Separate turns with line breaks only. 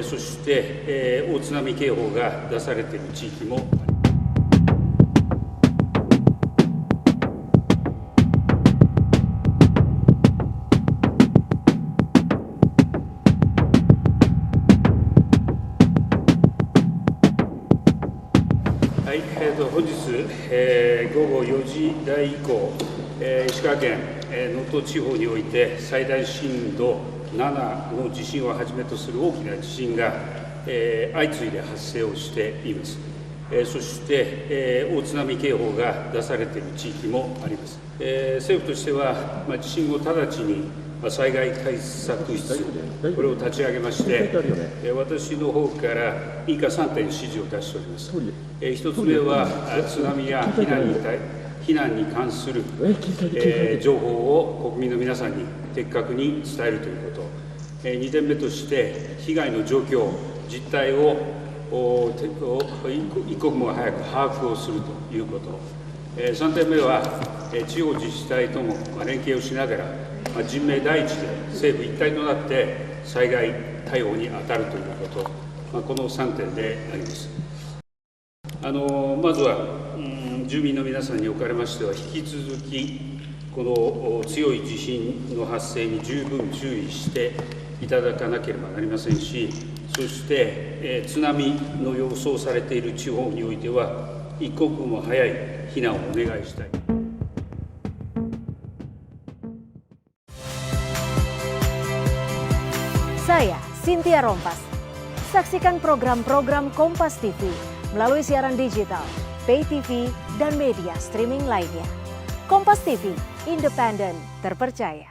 そして、大津波警報が出されている地域もはい、本日、午後4時台以降、石川県能登地方において最大震度7の地震をはじめとする大きな地震が、相次いで発生をしています。そして、大津波警報が出されている地域もあります。政府としては、地震後直ちに災害対策室、これを立ち上げまして、私の方から以下3点指示を出しております。1つ目は、津波や避難に関する情報を国民の皆さんに的確に伝えるということ、2点目として、被害の状況、実態を一刻も早く把握をするということ、3点目は、地方自治体とも連携をしながら、人命第一で政府一体となって災害対応に当たるということ、この3点であります。まずは、住民の皆さんにおかれましては、引き続き、この強い地震の発生に十分注意していただかなければなりませんし、そして、津波の予想されている地方においては、一刻も早い避難をお願いしたい。
Saya Cynthia Rompas. Saksikan program-program Kompas TV melalui siaran digital, pay TV, dan media streaming lainnya. Kompas TV, independen, terpercaya.